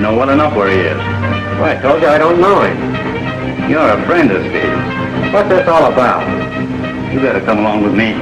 know well enough where he is. Well, I told you I don't know him. You're a friend of Steele's. What's this all about? You better come along with me.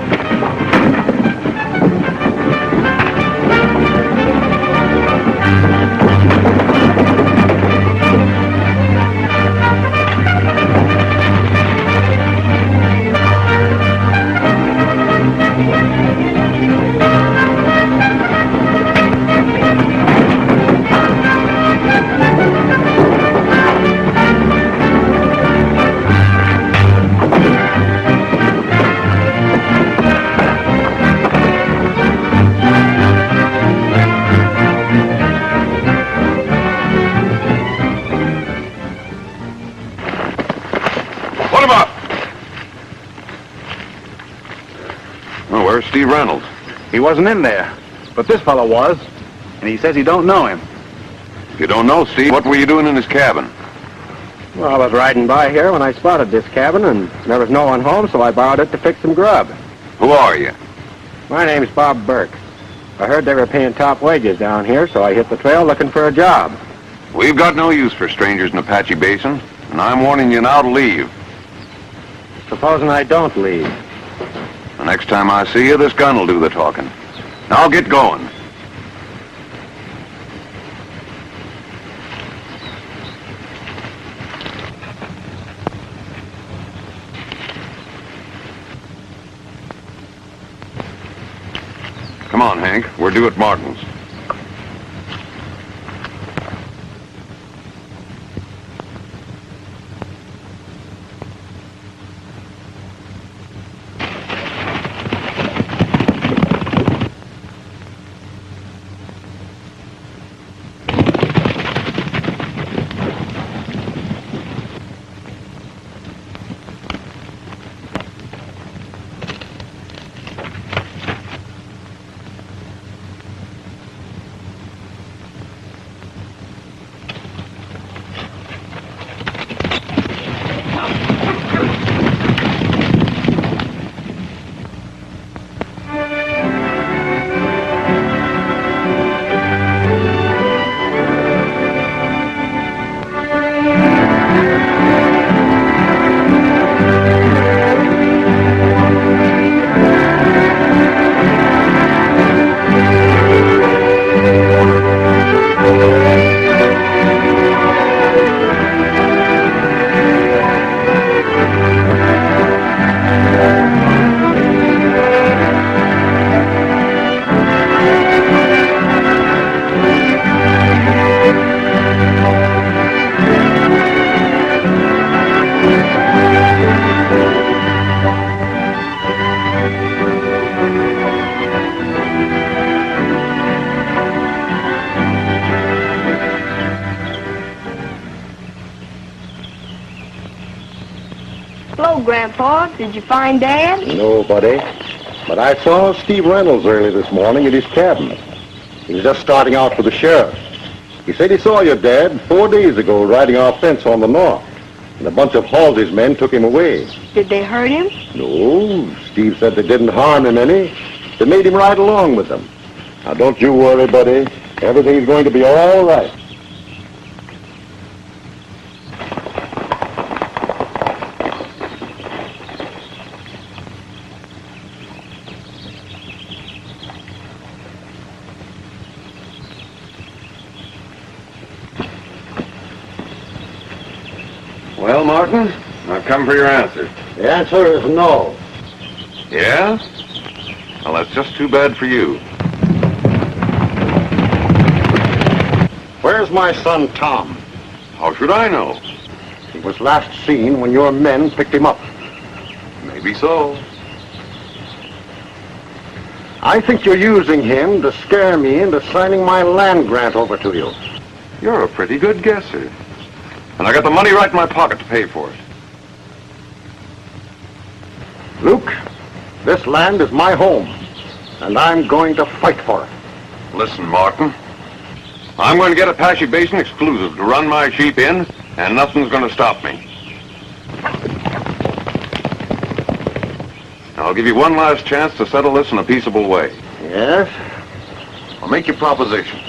Steve Reynolds. He wasn't in there, but this fellow was, and he says he don't know him. If you don't know Steve, what were you doing in his cabin? Well, I was riding by here when I spotted this cabin, and there was no one home, so I borrowed it to fix some grub. Who are you? My name's Bob Burke. I heard they were paying top wages down here, so I hit the trail looking for a job. We've got no use for strangers in Apache Basin, and I'm warning you now to leave. Supposing I don't leave? The next time I see you, this gun will do the talking. Now get going. Come on, Hank. We're due at Martin's. Grandpa, did you find Dad? No, buddy. But I saw Steve Reynolds early this morning at his cabin. He was just starting out for the sheriff. He said he saw your dad 4 days ago riding our fence on the north. And a bunch of Halsey's men took him away. Did they hurt him? No, Steve said they didn't harm him any. They made him ride along with them. Now, don't you worry, buddy. Everything's going to be all right. Well, Martin, I've come for your answer. The answer is no. Yeah? Well, that's just too bad for you. Where's my son, Tom? How should I know? He was last seen when your men picked him up. Maybe so. I think you're using him to scare me into signing my land grant over to you. You're a pretty good guesser. And I got the money right in my pocket to pay for it. Luke, this land is my home, and I'm going to fight for it. Listen, Martin. I'm going to get Apache Basin exclusive to run my sheep in, and nothing's going to stop me. Now, I'll give you one last chance to settle this in a peaceable way. Yes? I'll make you a proposition.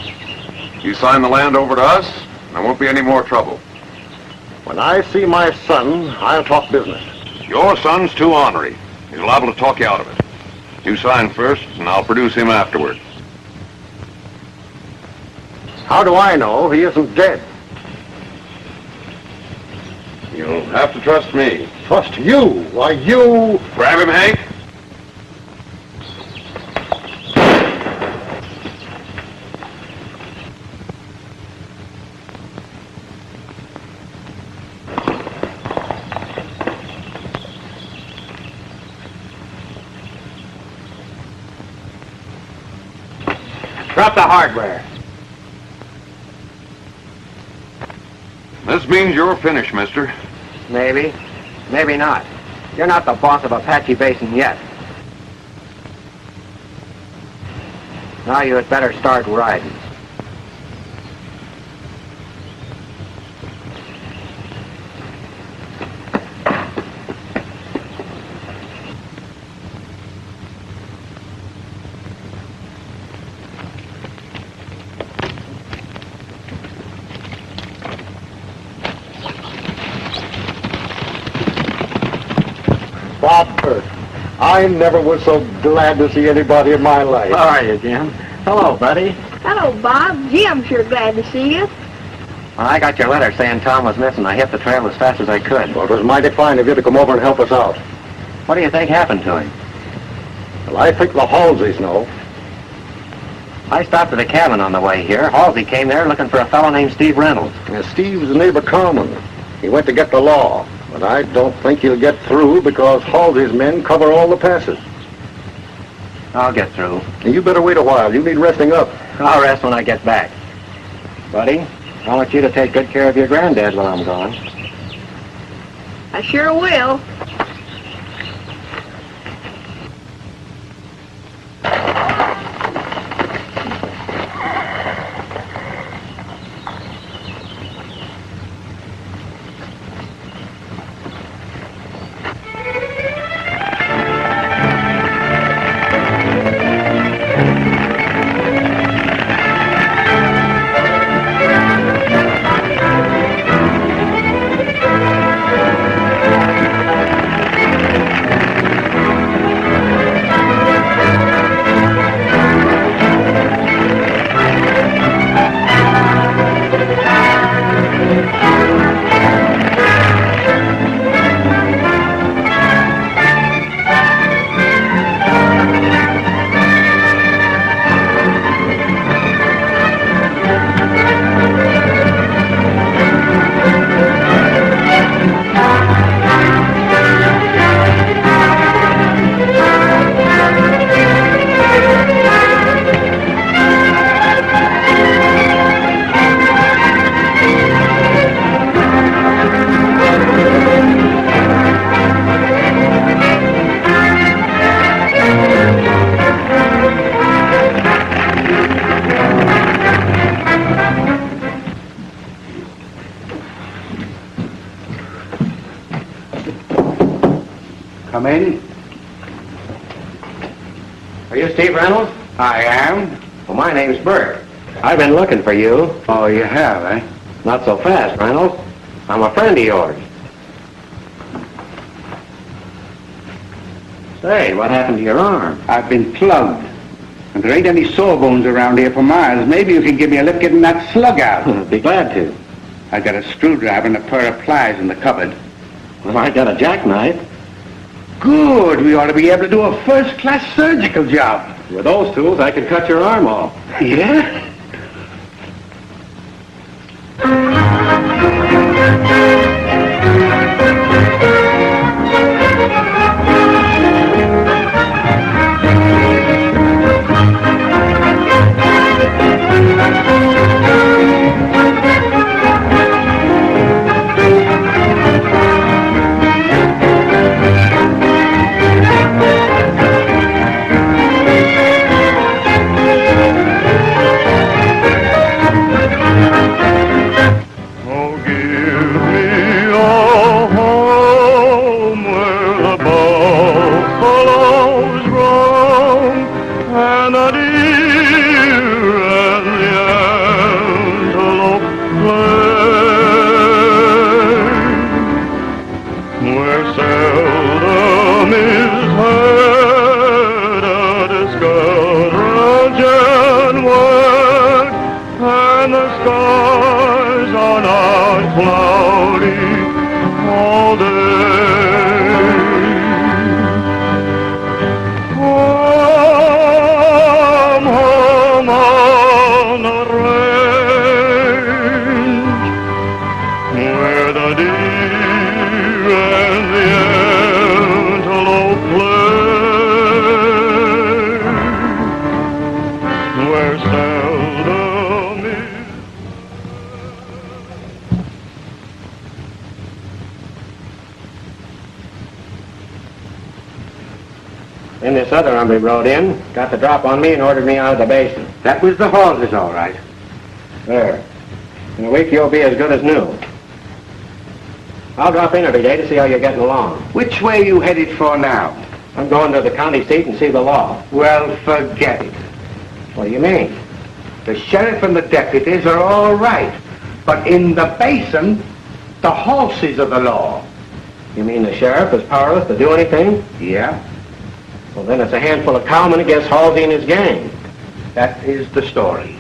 You sign the land over to us, There won't be any more trouble. When I see my son, I'll talk business. Your son's too ornery. He's liable to talk you out of it. You sign first, and I'll produce him afterward. How do I know he isn't dead? You'll have to trust me. Trust you? Why, you... Grab him, Hank. Drop the hardware. This means you're finished, mister. Maybe. Maybe not. You're not the boss of Apache Basin yet. Now you had better start riding. Bob Burt. I never was so glad to see anybody in my life. How are you, Jim? Hello, buddy. Hello, Bob. Gee, I'm sure glad to see you. Well, I got your letter saying Tom was missing. I hit the trail as fast as I could. Well, it was mighty fine of you to come over and help us out. What do you think happened to him? Well, I think the Halseys know. I stopped at a cabin on the way here. Halsey came there looking for a fellow named Steve Reynolds. Steve's neighbor Carmen. He went to get the law, but I don't think he'll get through because Halsey's men cover all the passes. I'll get through. And you better wait a while. You need resting up. I'll rest when I get back. Buddy, I want you to take good care of your granddad while I'm gone. I sure will. Come in. Are you Steve Reynolds? I am. Well, my name's Bert. I've been looking for you. Oh, you have, eh? Not so fast, Reynolds. I'm a friend of yours. Say, what happened to your arm? I've been plugged. And there ain't any sawbones around here for miles. Maybe you can give me a lift getting that slug out. Be glad to. I got a screwdriver and a pair of pliers in the cupboard. Well, I got a jackknife. Good. We ought to be able to do a first-class surgical job. With those tools, I could cut your arm off. Yeah? Oh, give me deer and the antelope play, where seldom is. Then this other hombre rode in, got the drop on me, and ordered me out of the basin. That was the Halsey's, all right. There. In a week, you'll be as good as new. I'll drop in every day to see how you're getting along. Which way you headed for now? I'm going to the county seat and see the law. Well, forget it. What do you mean? The sheriff and the deputies are all right. But in the basin, the Halseys are the law. You mean the sheriff is powerless to do anything? Yeah, Well, then it's a handful of cowmen against Halsey and his gang. that is the story.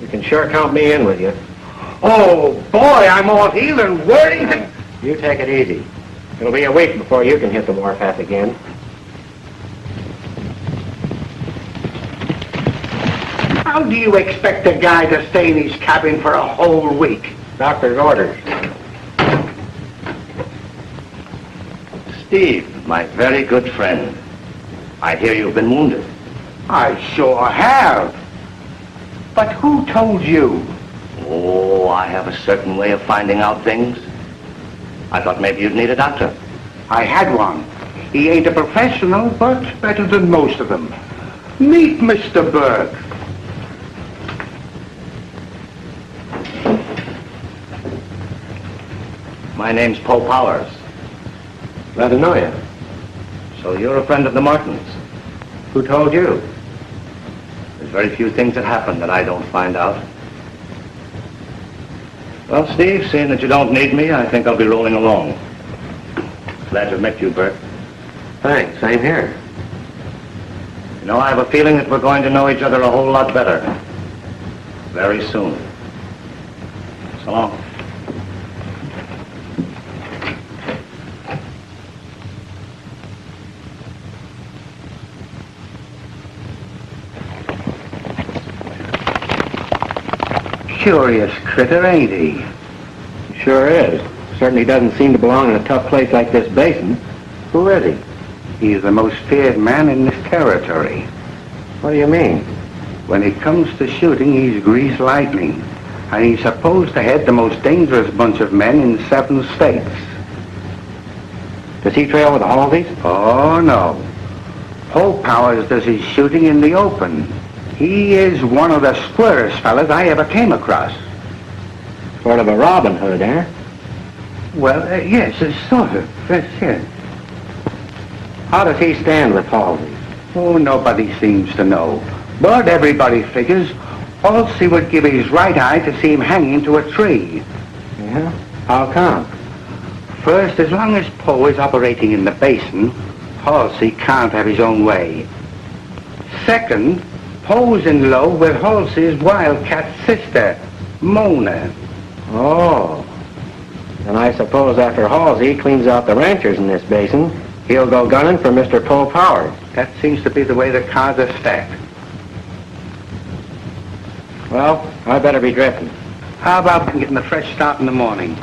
You can sure count me in with you. Oh, boy, I'm all healed and worried. You take it easy. It'll be a week before you can hit the warpath again. How do you expect a guy to stay in his cabin for a whole week? Doctor's orders. Steve, my very good friend. I hear you've been wounded. I sure have. But who told you? Oh, I have a certain way of finding out things. I thought maybe you'd need a doctor. I had one. He ain't a professional, but better than most of them. Meet Mr. Burke. My name's Poe Powers. Glad to know you. So you're a friend of the Martins. Who told you? There's very few things that happen that I don't find out. Well, Steve, seeing that you don't need me, I think I'll be rolling along. Glad to have met you, Bert. Thanks, same here. You know, I have a feeling that we're going to know each other a whole lot better. Very soon. So long. Curious critter, ain't he? Sure is. Certainly doesn't seem to belong in a tough place like this basin. Who is he? He's the most feared man in this territory. What do you mean? When it comes to shooting, he's greased lightning. And he's supposed to head the most dangerous bunch of men in 7 states. Does he trail with the Halseys? Oh, no. Poe Powers does his shooting in the open. He is one of the squarest fellas I ever came across. Sort of a Robin Hood, eh? Well, yes, sort of. Yes. How does he stand with Halsey? Oh, nobody seems to know. But everybody figures Halsey would give his right eye to see him hanging to a tree. Yeah? How come? First, as long as Poe is operating in the basin, Halsey can't have his own way. Second, Poe's in love with Halsey's wildcat sister, Mona. Oh. And I suppose after Halsey cleans out the ranchers in this basin, he'll go gunning for Mr. Poe Powers. That seems to be the way the cards are stacked. Well, I better be drifting. How about getting a fresh start in the morning?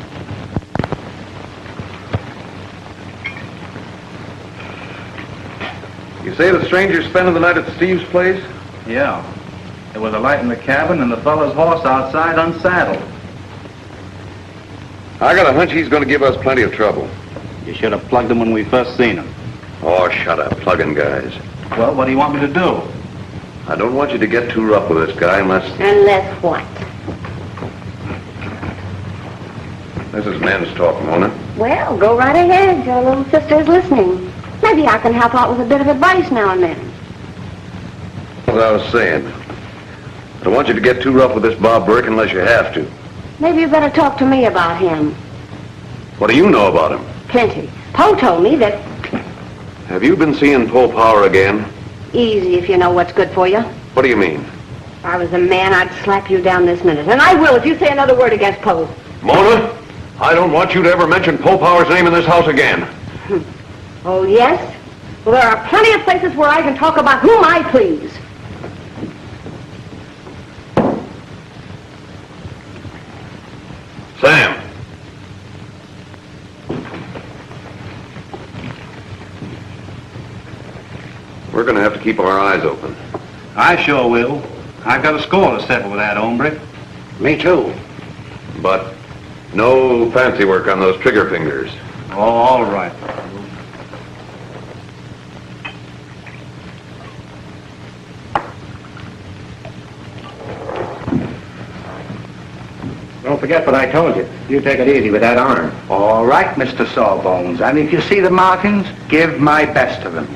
You say the stranger's spending the night at Steve's place? Yeah. There was a light in the cabin and the fellow's horse outside unsaddled. I got a hunch he's going to give us plenty of trouble. You should have plugged him when we first seen him. Oh, shut up, plugging guys. Well, what do you want me to do? I don't want you to get too rough with this guy unless... Unless what? This is men's talk, Mona. Well, go right ahead. Your little sister's listening. Maybe I can help out with a bit of advice now and then. As I was saying, I don't want you to get too rough with this Bob Burke unless you have to. Maybe you better talk to me about him. What do you know about him? Plenty. Poe told me that... Have you been seeing Poe Power again? Easy if you know what's good for you. What do you mean? If I was a man, I'd slap you down this minute. And I will if you say another word against Poe. Mona, I don't want you to ever mention Poe Power's name in this house again. Oh, yes? Well, there are plenty of places where I can talk about whom I please. Sam. We're going to have to keep our eyes open. I sure will. I've got a score to settle with that hombre. Me too. But no fancy work on those trigger fingers. Oh, all right. Don't forget what I told you. You take it easy with that arm. All right, Mr. Sawbones. And if you see the markings, give my best to them.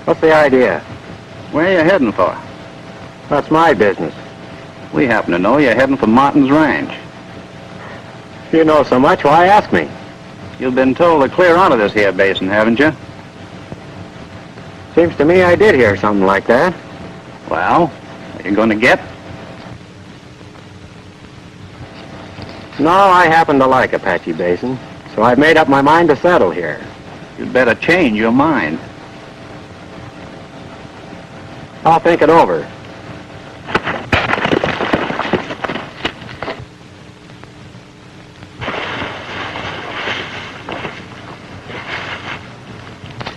What's the idea? Where are you heading for? That's my business. We happen to know you're heading for Martin's ranch. If you know so much, why ask me? You've been told to clear out of this here basin, haven't you? Seems to me I did hear something like that. Well, are you going to get? No, I happen to like Apache Basin, so I've made up my mind to settle here. You'd better change your mind. I'll think it over.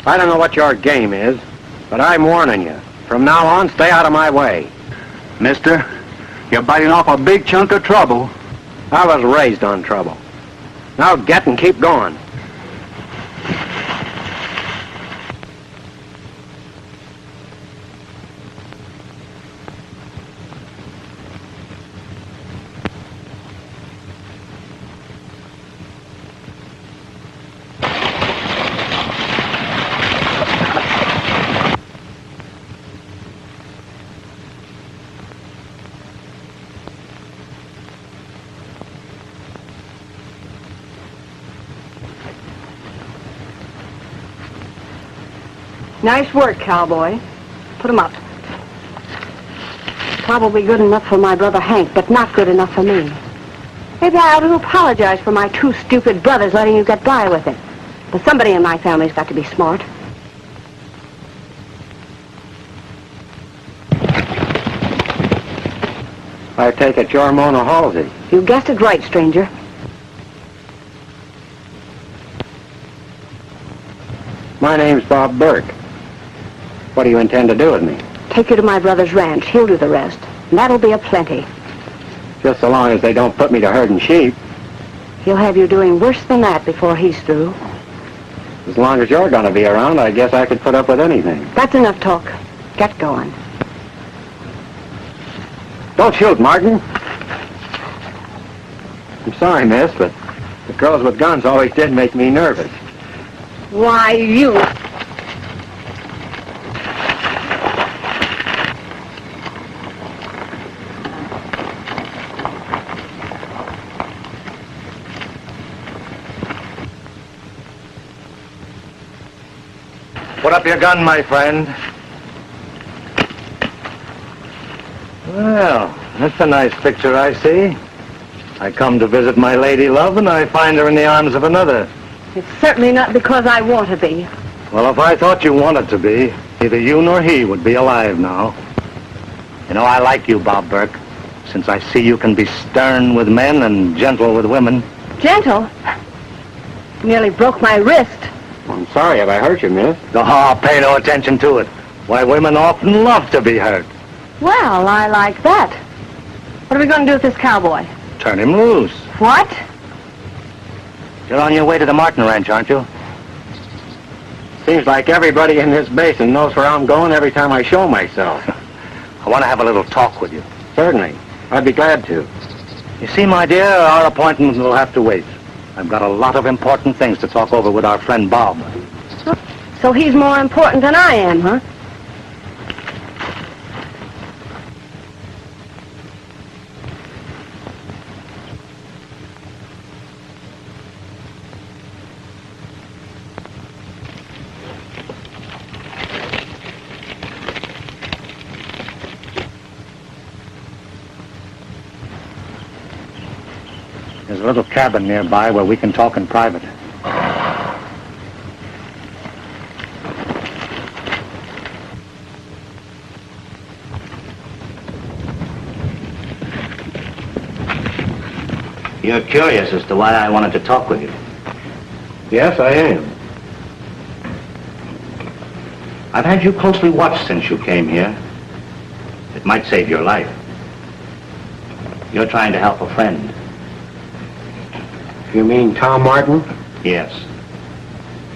I don't know what your game is, but I'm warning you. From now on, stay out of my way. Mister, you're biting off a big chunk of trouble. I was raised on trouble. Now get and keep going. Nice work, cowboy. Put 'em up. Probably good enough for my brother Hank, but not good enough for me. Maybe I ought to apologize for my two stupid brothers letting you get by with it. But somebody in my family's got to be smart. I take it you're Mona Halsey. You guessed it right, stranger. My name's Bob Burke. What do you intend to do with me? Take you to my brother's ranch. He'll do the rest. And that'll be a plenty. Just so long as they don't put me to herding sheep. He'll have you doing worse than that before he's through. As long as you're going to be around, I guess I could put up with anything. That's enough talk. Get going. Don't shoot, Martin. I'm sorry, miss, but the girls with guns always did make me nervous. Why, you... Put up your gun, my friend. Well, that's a nice picture I see. I come to visit my lady love, and I find her in the arms of another. It's certainly not because I want to be. Well, if I thought you wanted to be, neither you nor he would be alive now. You know, I like you, Bob Burke, since I see you can be stern with men and gentle with women. Gentle? Nearly broke my wrist. Well, I'm sorry if I hurt you, miss. Oh, pay no attention to it. Why, women often love to be hurt. Well, I like that. What are we going to do with this cowboy? Turn him loose. What? You're on your way to the Martin Ranch, aren't you? Seems like everybody in this basin knows where I'm going every time I show myself. I want to have a little talk with you. Certainly. I'd be glad to. You see, my dear, our appointment will have to wait. I've got a lot of important things to talk over with our friend Bob. So he's more important than I am, huh? There's a little cabin nearby where we can talk in private. You're curious as to why I wanted to talk with you. Yes, I am. I've had you closely watched since you came here. It might save your life. You're trying to help a friend. You mean Tom Martin? Yes.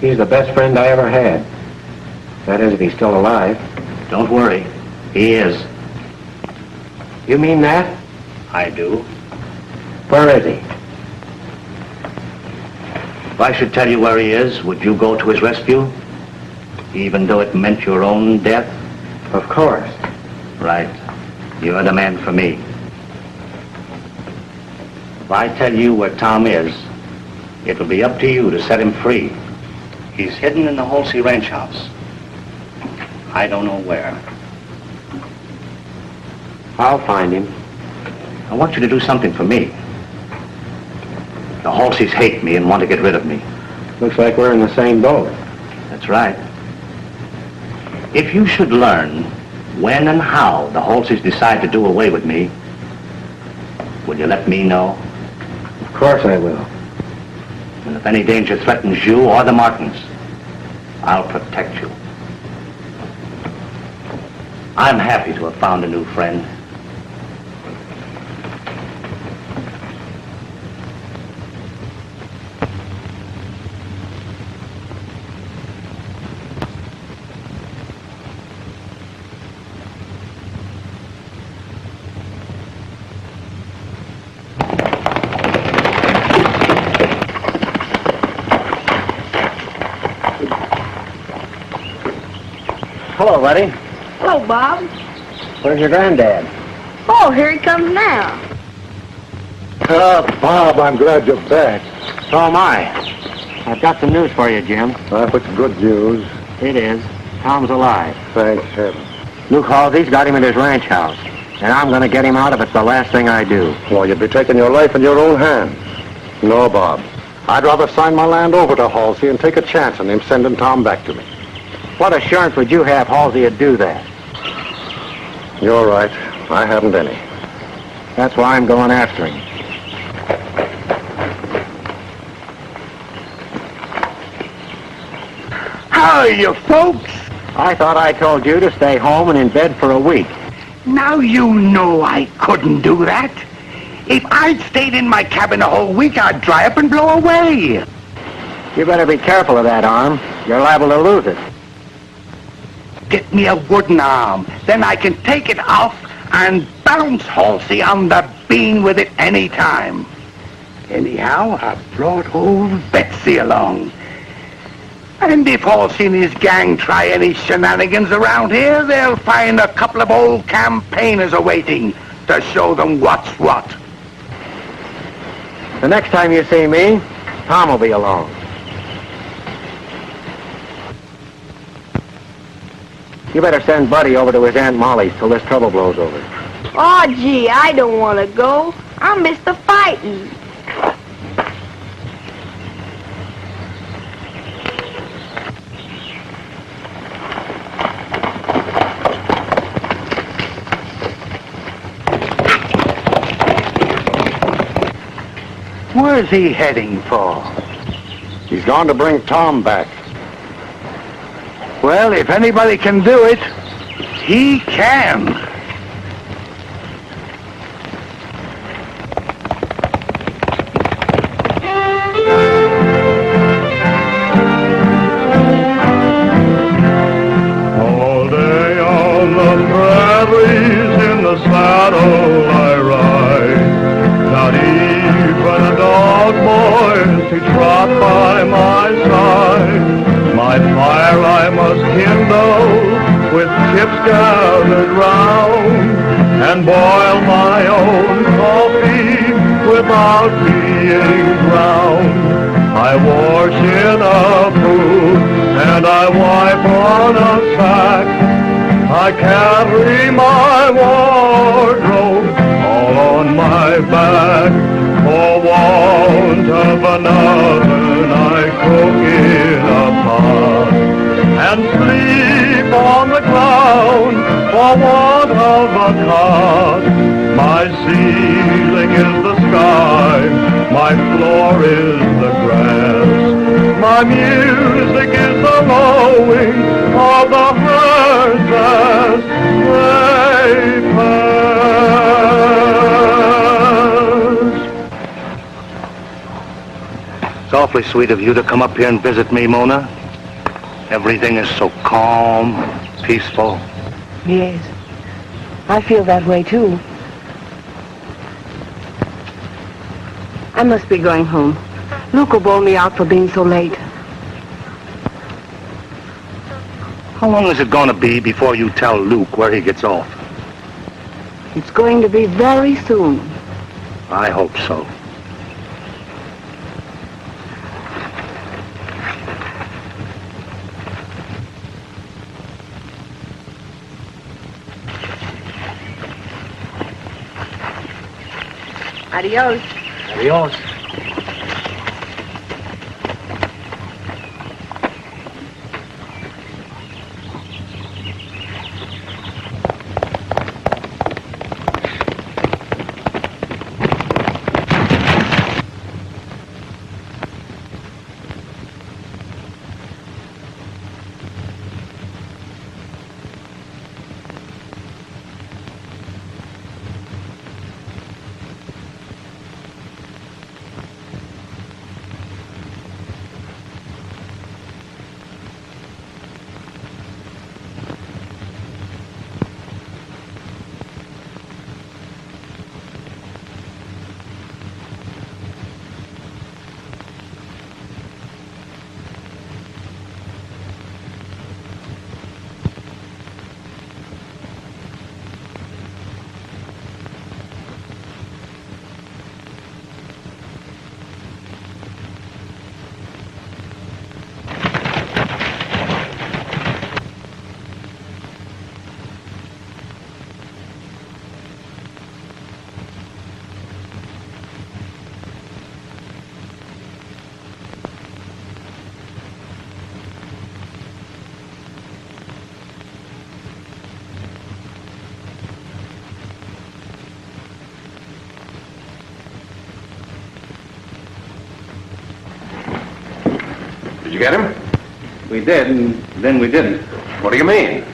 He's the best friend I ever had. That is, if he's still alive. Don't worry. He is. You mean that? I do. Where is he? If I should tell you where he is, would you go to his rescue? Even though it meant your own death? Of course. Right. You're the man for me. If I tell you where Tom is, it'll be up to you to set him free. He's hidden in the Halsey ranch house. I don't know where. I'll find him. I want you to do something for me. The Halseys hate me and want to get rid of me. Looks like we're in the same boat. That's right. If you should learn when and how the Halseys decide to do away with me, will you let me know? Of course I will. And if any danger threatens you or the Martins, I'll protect you. I'm happy to have found a new friend. Hello, buddy. Hello, Bob. Where's your granddad? Oh, here he comes now. Bob, I'm glad you're back. So am I. I've got some news for you, Jim. It's good news. It is. Tom's alive. Thanks heaven. Luke Halsey's got him at his ranch house. And I'm going to get him out if it's the last thing I do. Well, you'd be taking your life in your own hands. No, Bob. I'd rather sign my land over to Halsey and take a chance on him sending Tom back to me. What assurance would you have Halsey would do that? You're right. I haven't any. That's why I'm going after him. How are you, folks? I thought I told you to stay home and in bed for a week. Now you know I couldn't do that. If I'd stayed in my cabin a whole week, I'd dry up and blow away. You better be careful of that arm. You're liable to lose it. Get me a wooden arm, then I can take it off and bounce Halsey on the bean with it any time. Anyhow, I've brought old Betsy along. And if Halsey and his gang try any shenanigans around here, they'll find a couple of old campaigners awaiting to show them what's what. The next time you see me, Tom will be along. You better send Buddy over to his Aunt Molly's till this trouble blows over. Oh, gee, I don't want to go. I miss the fighting. Where's he heading for? He's gone to bring Tom back. Well, if anybody can do it, he can. All day on the prairies in the saddle I ride, not even a dog boy to trot by my side. My fire I must kindle with chips gathered round, and boil my own coffee without being drowned. I wash in a pool and I wipe on a sack. I carry my wardrobe all on my back. For want of an oven I cook in a pot, and sleep on the ground for want of a cot. My ceiling is the sky, my floor is the grass. My music is the lowing of the herds as they pass. It's awfully sweet of you to come up here and visit me, Mona. Everything is so calm, peaceful. Yes, I feel that way, too. I must be going home. Luke will bawl me out for being so late. How long is it going to be before you tell Luke where he gets off? It's going to be very soon. I hope so. Adios. Adios. Did you get him? We did, and then we didn't. What do you mean?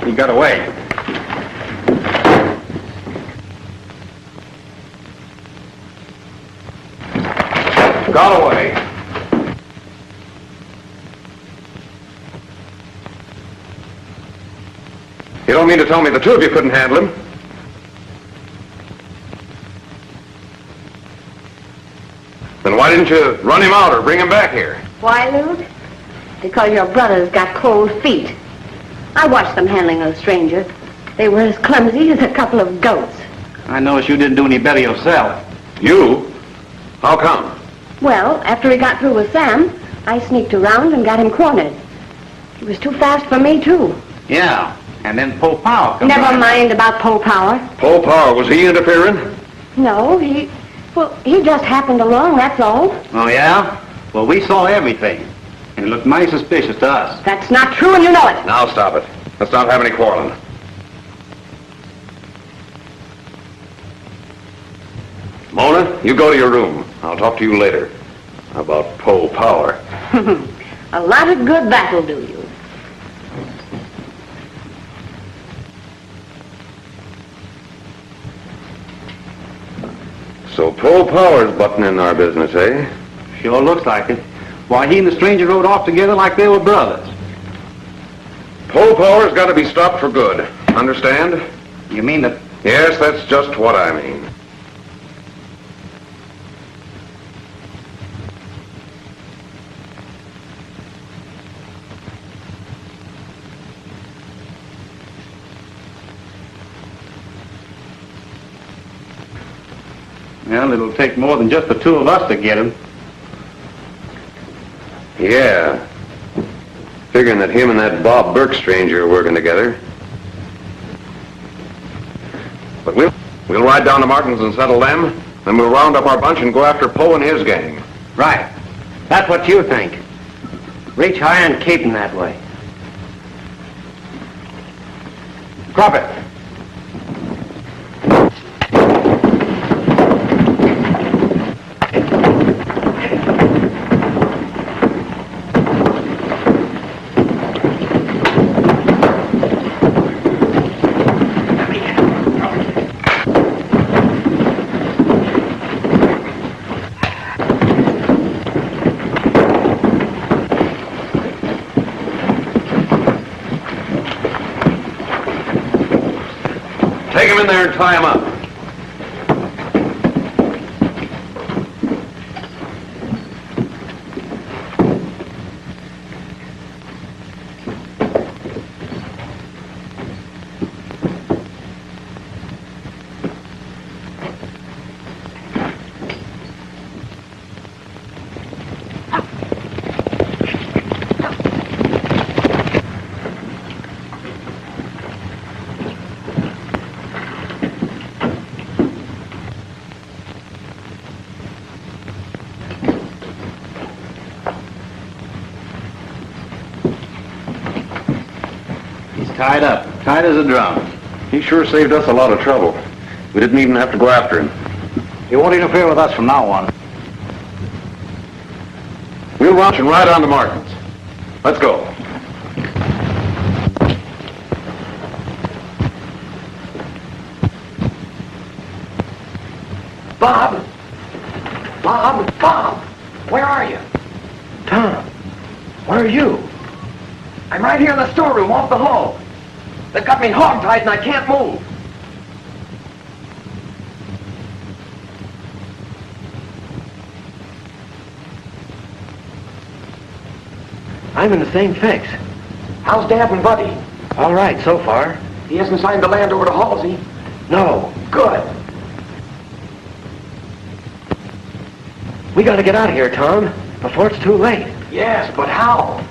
He got away. Got away. You don't mean to tell me the two of you couldn't handle him? Then why didn't you run him out or bring him back here? Why, Luke? Because your brothers got cold feet. I watched them handling a stranger. They were as clumsy as a couple of goats. I noticed you didn't do any better yourself. You? How come? Well, after he got through with Sam, I sneaked around and got him cornered. He was too fast for me, too. Yeah, and then Poe Power comes Never running. mind about Poe Power. Poe Power, was he interfering? No, he just happened along, that's all. Oh, yeah? Well, we saw everything, and it looked mighty suspicious to us. That's not true, and you know it. Now stop it. Let's not have any quarreling. Mona, you go to your room. I'll talk to you later about Poe Power. A lot of good that'll do you. So Poe Power's butting in our business, eh? Sure looks like it. Why, he and the stranger rode off together like they were brothers. Poe Power's got to be stopped for good. Understand? You mean that... Yes, that's just what I mean. Well, it'll take more than just the two of us to get him. Yeah. Figuring that him and that Bob Burke stranger are working together. But we'll ride down to Martin's and settle them, then we'll round up our bunch and go after Poe and his gang. Right. That's what you think. Reach high and keep him that way. Drop it. Take him in there and tie him up. Tied up, tight as a drum. He sure saved us a lot of trouble. We didn't even have to go after him. You won't interfere with us from now on. We'll launch and ride on to Martin's. Let's go. Bob! Bob! Bob! Where are you? Tom, where are you? I'm right here in the storeroom off the hall. They've got me hogtied and I can't move. I'm in the same fix. How's Dad and Buddy? All right, so far. He hasn't signed the land over to Halsey? No. Good. We gotta get out of here, Tom, before it's too late. Yes, but how?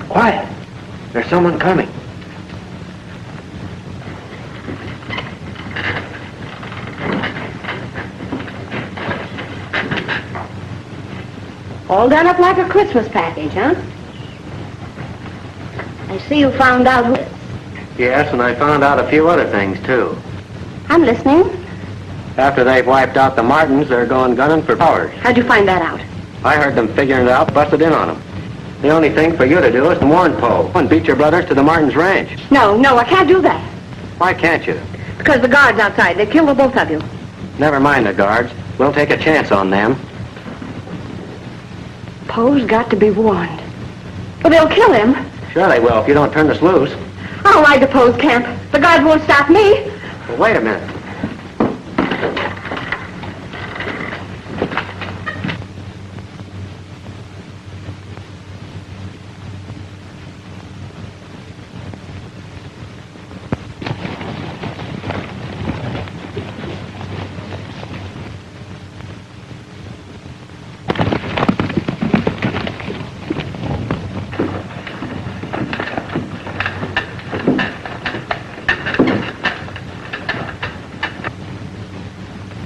Quiet. There's someone coming. All done up like a Christmas package, huh? I see you found out who it is. Yes, and I found out a few other things, too. I'm listening. After they've wiped out the Martins, they're going gunning for Powers. How'd you find that out? I heard them figuring it out, busted in on them. The only thing for you to do is to warn Poe and beat your brothers to the Martins' ranch. No, I can't do that. Why can't you? Because the guards outside, they killed the both of you. Never mind the guards. We'll take a chance on them. Poe's got to be warned. Well, they'll kill him. Sure they will if you don't turn us loose. I don't ride to Poe's camp. The guards won't stop me. Well, wait a minute.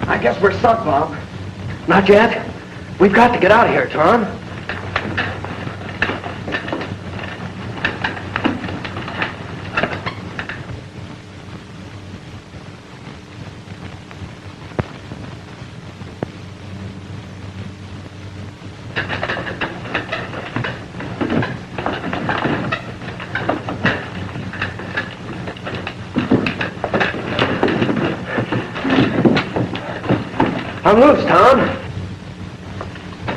I guess we're sunk, Bob. Not yet. We've got to get out of here, Tom. I'm loose, Tom.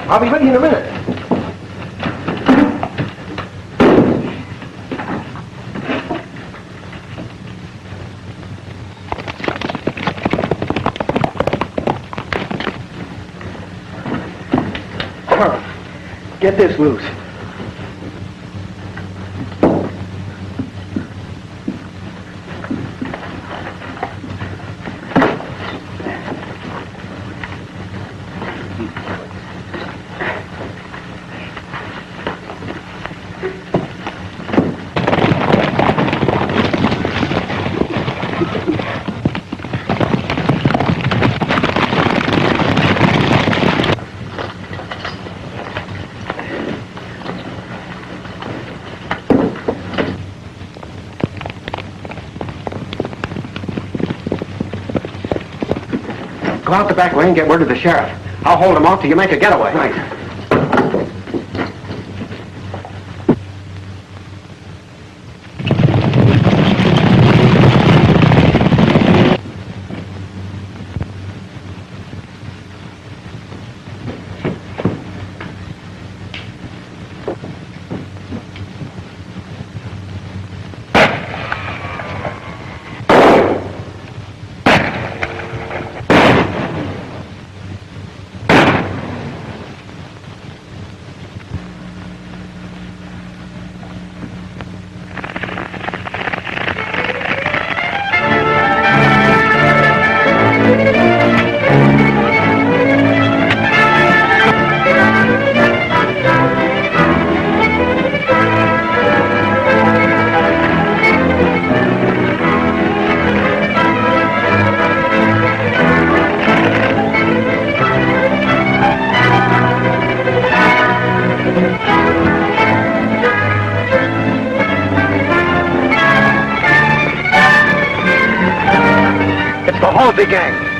I'll be with you in a minute. Get this loose. Go out the back way and get word of the sheriff. I'll hold him off till you make a getaway. Right. Halsey gang.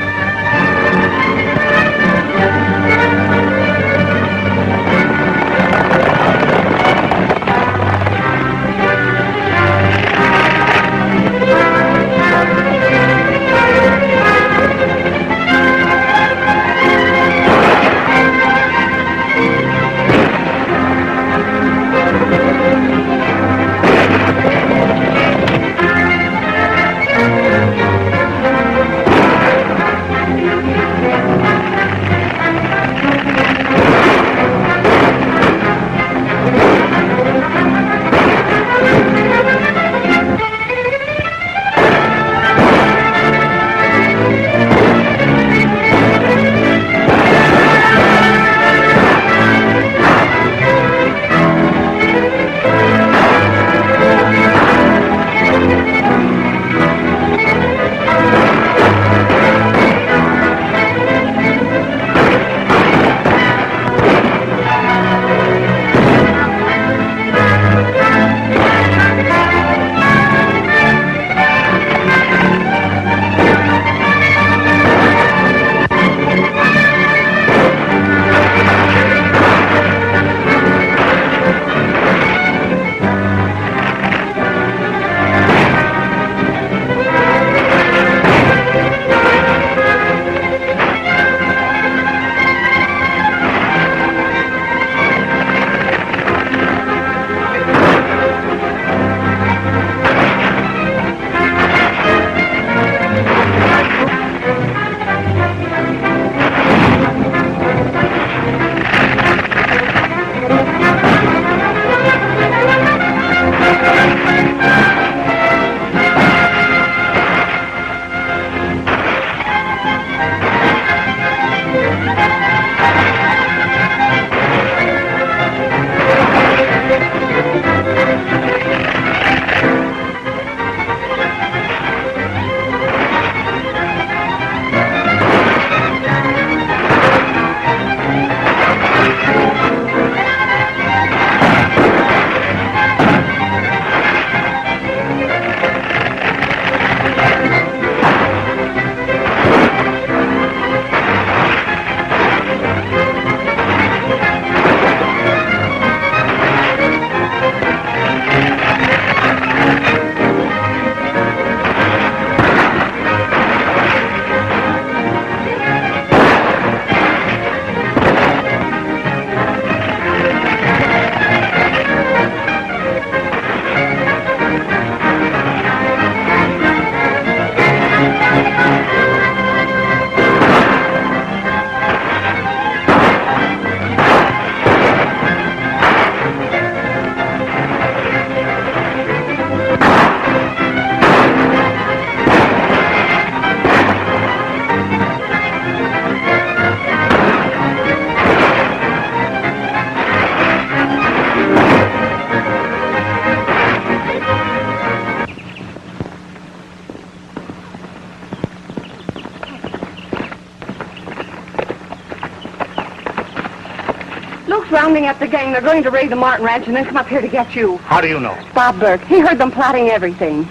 Luke's rounding up the gang. They're going to raid the Martin Ranch and then come up here to get you. How do you know? Bob Burke. He heard them plotting everything.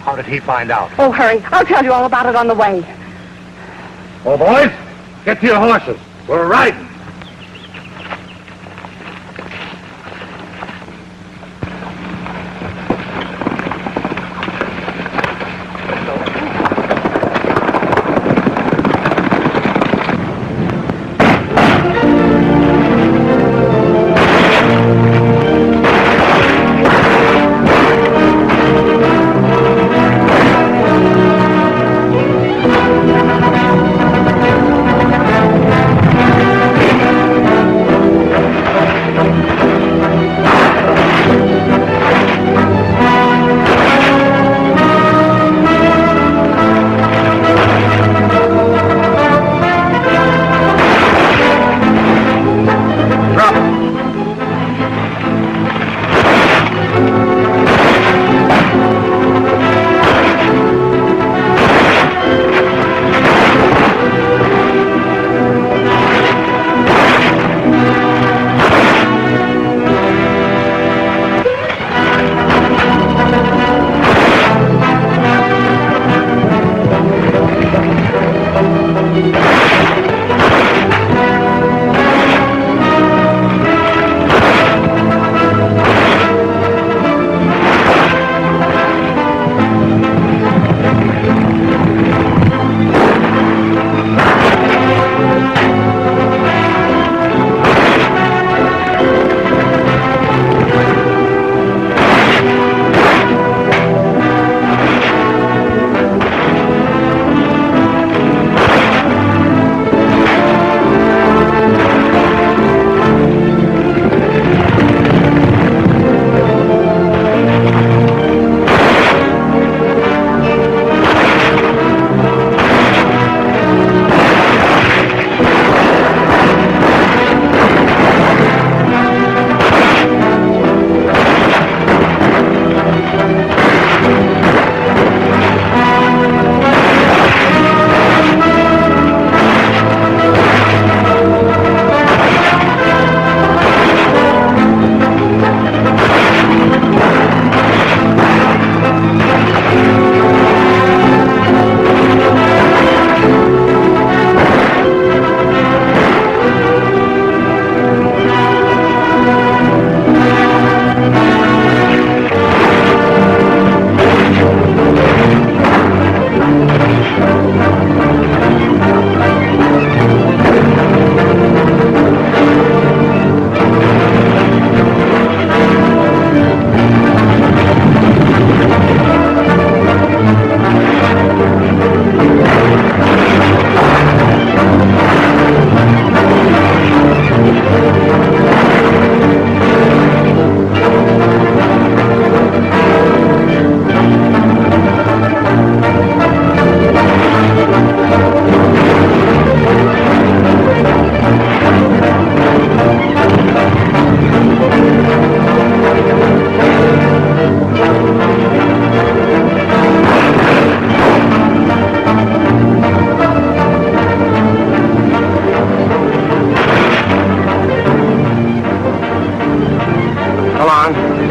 How did he find out? Oh, hurry. I'll tell you all about it on the way. Oh, boys, get to your horses. We're riding.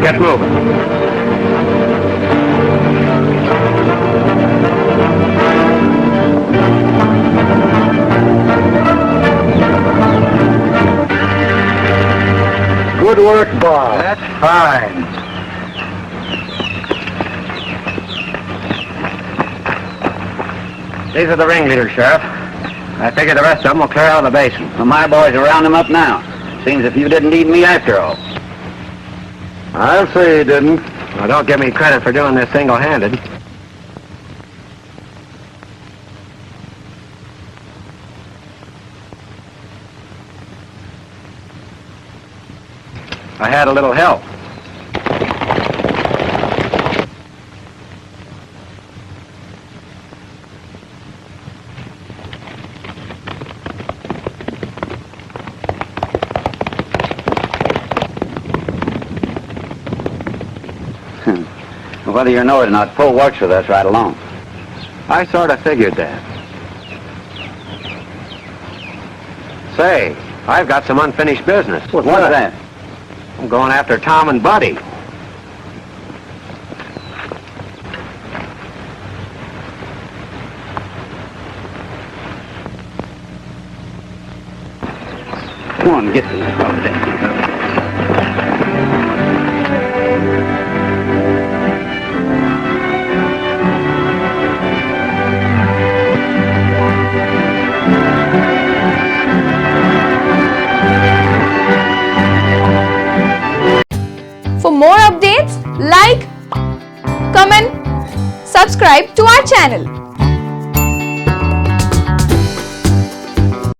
Get moving. Good work, Bob. That's fine. These are the ringleaders, Sheriff. I figure the rest of them will clear out of the basin. Well, my boys are rounding them up now. Seems if you didn't need me after all. I'll say he didn't. Now, don't give me credit for doing this single-handed. I had a little help. Whether you know it or not, Kull works with us right along. I sort of figured that. Say, I've got some unfinished business. What's that? I'm going after Tom and Buddy. Come on, get this stuff there. For more updates, like, comment, subscribe to our channel.